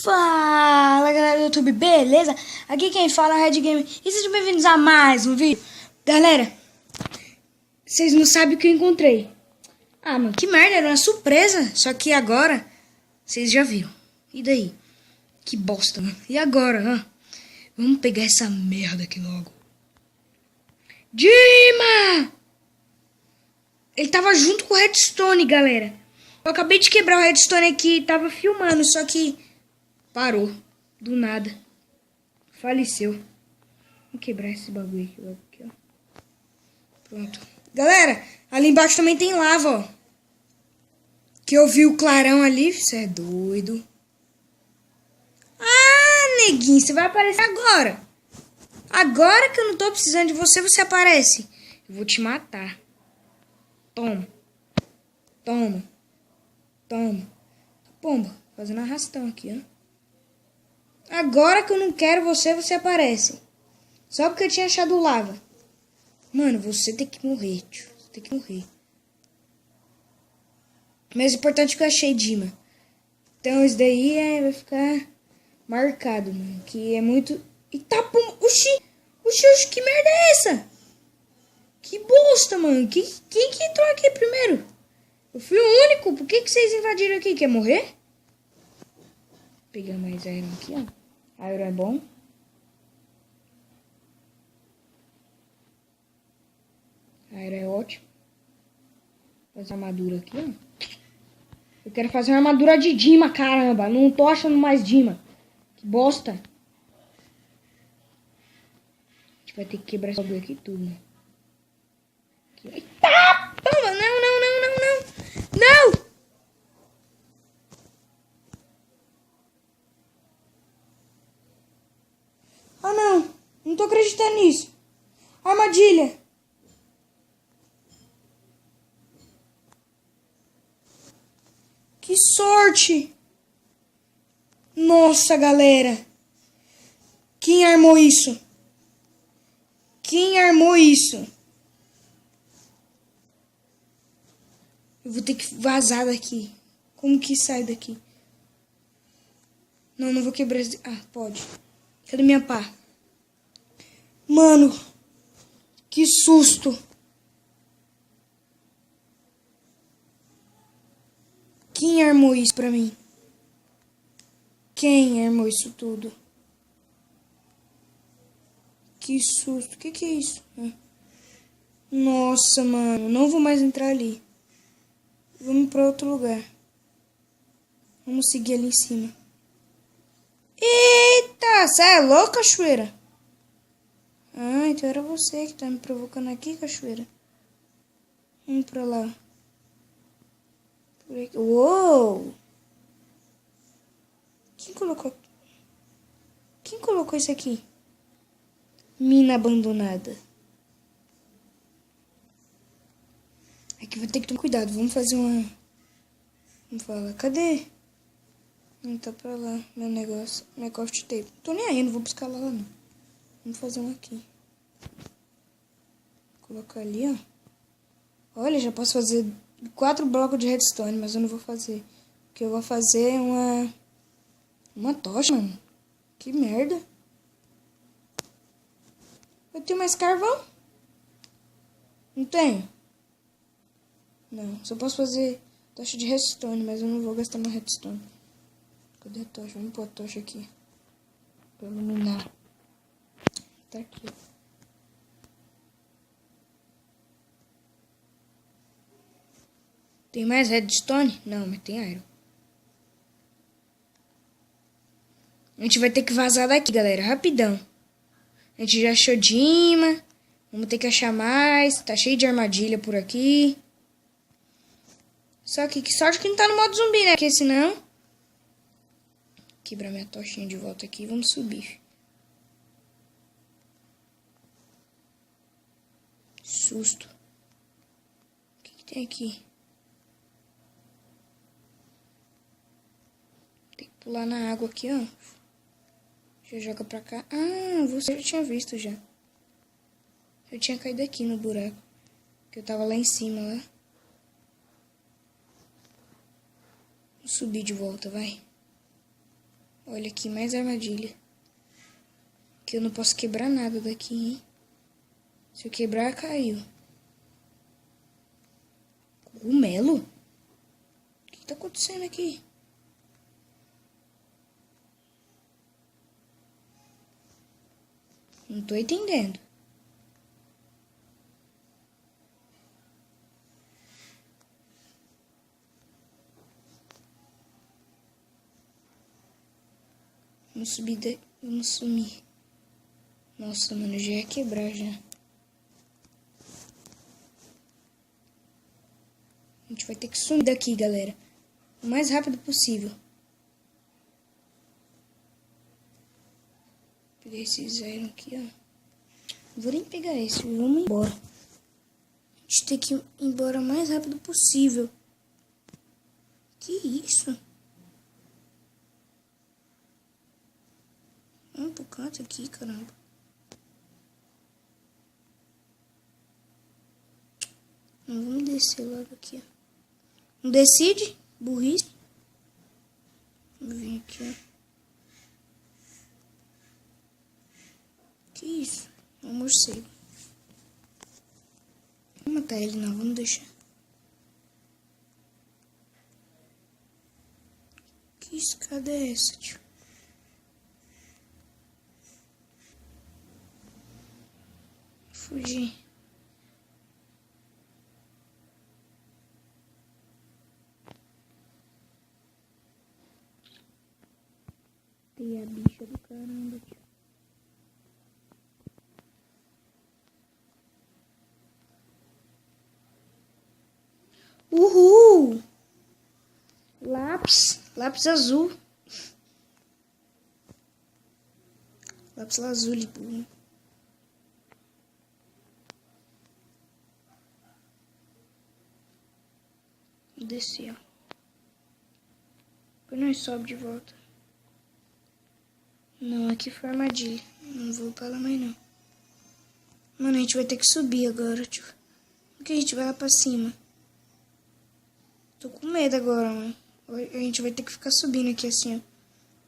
Fala galera do YouTube, beleza? Aqui quem fala é Red Game e sejam bem-vindos a mais um vídeo. Galera, vocês não sabem o que eu encontrei. Ah, mano, que merda, era uma surpresa. Só que agora, vocês já viram. E daí? Que bosta, mano. E agora, ó? Vamos pegar essa merda aqui logo. Dima! Ele tava junto com o Redstone, galera. Eu acabei de quebrar o Redstone aqui, tava filmando, só que parou, do nada. Faleceu. Vou quebrar esse bagulho aqui logo, aqui, ó. Pronto. Galera, ali embaixo também tem lava, ó. Que eu vi o clarão ali, você é doido. Ah, neguinho, você vai aparecer agora. Agora que eu não tô precisando de você, você aparece. Eu vou te matar. Toma. Toma. Toma. Pomba, fazendo arrastão aqui, ó. Agora que eu não quero você, você aparece. Só porque eu tinha achado lava. Mano, você tem que morrer, tio. Você tem que morrer. Mas o importante é que eu achei Dima. Então isso daí vai ficar marcado, mano. Que é muito... Eita, pomba. Oxi, que merda é essa? Que bosta, mano. Quem que entrou aqui primeiro? Eu fui o único. Por que vocês invadiram aqui? Quer morrer? Vou pegar mais iron aqui, ó. Iron é bom. Iron é ótimo. Fazer armadura aqui, ó. Eu quero fazer uma armadura de Dima, caramba. Não tô achando mais Dima. Que bosta. A gente vai ter que quebrar esse bagulho aqui tudo, né? Eita! Toma! Não! Não! Ah, não. Não tô acreditando nisso. Armadilha. Que sorte. Nossa, galera. Quem armou isso? Quem armou isso? Eu vou ter que vazar daqui. Como que sai daqui? Não vou quebrar esse... Ah, pode. Cadê minha pá? Mano, que susto. Quem armou isso pra mim? Quem armou isso tudo? Que susto. Que é isso? Nossa, mano. Não vou mais entrar ali. Vamos pra outro lugar. Vamos seguir ali em cima. Eita! Você é louca, cachoeira? Ah, então era você que tá me provocando aqui, cachoeira. Vamos pra lá. Por aqui. Uou! Quem colocou isso aqui? Mina abandonada. Aqui vou ter que tomar cuidado. Vamos fazer uma... Vamos falar. Cadê? Não tá pra lá. Meu negócio. Meu cofre de tape. Tô nem aí, não vou buscar lá não. Vamos fazer um aqui. Vou colocar ali, ó. Olha, já posso fazer 4 blocos de redstone, mas eu não vou fazer. Porque eu vou fazer uma tocha, mano. Que merda. Eu tenho mais carvão? Não tenho. Não, só posso fazer tocha de redstone, mas eu não vou gastar meu redstone. Cadê a tocha? Vamos pôr a tocha aqui. Pra iluminar. Tá aqui. Tem mais redstone? Não, mas tem iron. A gente vai ter que vazar daqui, galera. Rapidão. A gente já achou Dima. Vamos ter que achar mais. Tá cheio de armadilha por aqui. Só que sorte que não tá no modo zumbi, né? Porque senão... Quebrar minha tochinha de volta aqui e vamos subir. Susto. O que tem aqui? Tem que pular na água aqui, ó. Já joga pra cá. Ah, você já tinha visto já. Eu tinha caído aqui no buraco. Que eu tava lá em cima, lá. Vou subir de volta, vai. Olha aqui, mais armadilha. Que eu não posso quebrar nada daqui, hein? Se eu quebrar, caiu. Cogumelo? O que tá acontecendo aqui? Não tô entendendo. Vamos subir daqui. Vamos sumir. Nossa, mano, já ia quebrar já. A gente vai ter que sumir daqui, galera. O mais rápido possível. Vou pegar esses iron aqui, ó. Não vou nem pegar esse, vamos embora. A gente tem que ir embora o mais rápido possível. Que isso? Vamos pro canto aqui, caramba. Não, vamos descer logo aqui, ó. Não decide? Burrice. Vamos vir aqui, ó. Que isso? É um morcego. Vamos matar ele, não. Vamos deixar. Que escada é essa, tio? Fugir. Tem a bicha do caramba, tio. Uhul! Lápis. Lápis azul. Lápis lazuli, pô. Vou descer, ó. Depois nós sobe de volta. Não, aqui foi armadilha. Não vou pra lá mais, não. Mano, a gente vai ter que subir agora, tio. Por que a gente vai lá pra cima? Tô com medo agora, mano. A gente vai ter que ficar subindo aqui assim, ó.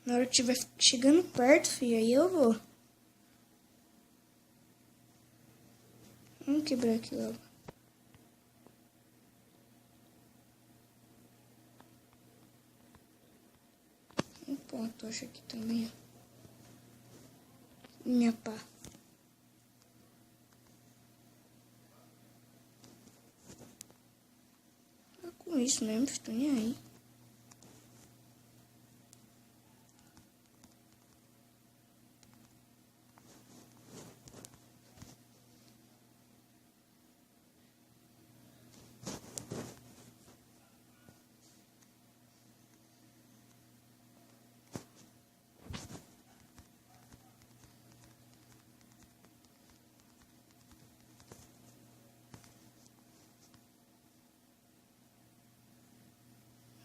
Na hora que tiver chegando perto, filho, aí eu vou. Vamos quebrar aqui logo. Vamos pôr uma tocha aqui também, ó. Minha pá. Tá com isso mesmo, tô nem aí.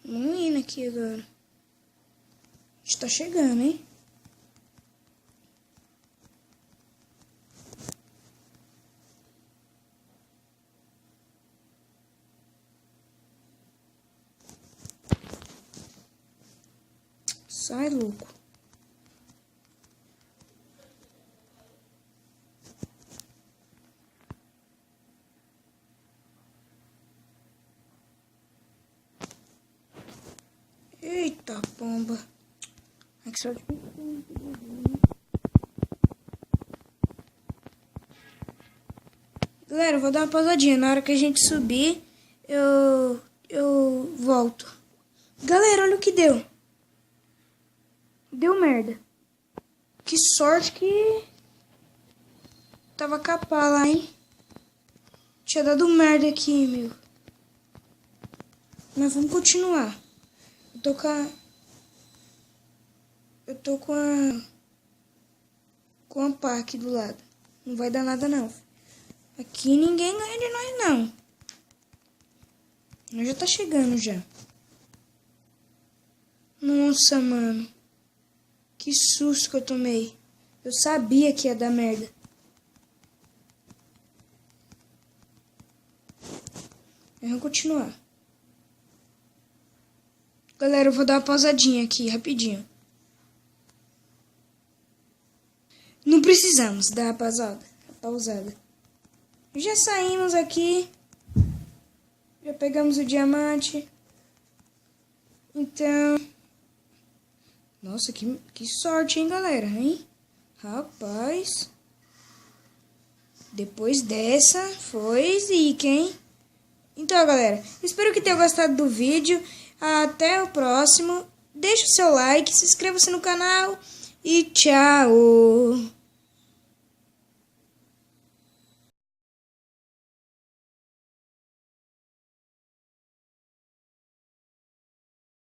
Vamos indo aqui agora. A gente tá chegando, hein? Sai, louco. Eita, pomba. É que só de... Galera, eu vou dar uma pausadinha. Na hora que a gente subir, eu volto. Galera, olha o que deu. Deu merda. Que sorte que tava capaz lá, hein? Tinha dado merda aqui, meu. Mas vamos continuar. Eu tô com a pá aqui do lado. Não vai dar nada, não. Aqui ninguém ganha de nós, não. Nós já tá chegando, já. Nossa, mano. Que susto que eu tomei. Eu sabia que ia dar merda. Vamos continuar. Galera, eu vou dar uma pausadinha aqui, rapidinho. Não precisamos da pausada. Já saímos aqui. Já pegamos o diamante. Então... Nossa, que sorte, hein, galera? Hein? Rapaz... Depois dessa, foi zica, hein? Então, galera, espero que tenham gostado do vídeo. Até o próximo. Deixe o seu like, se inscreva-se no canal e tchau!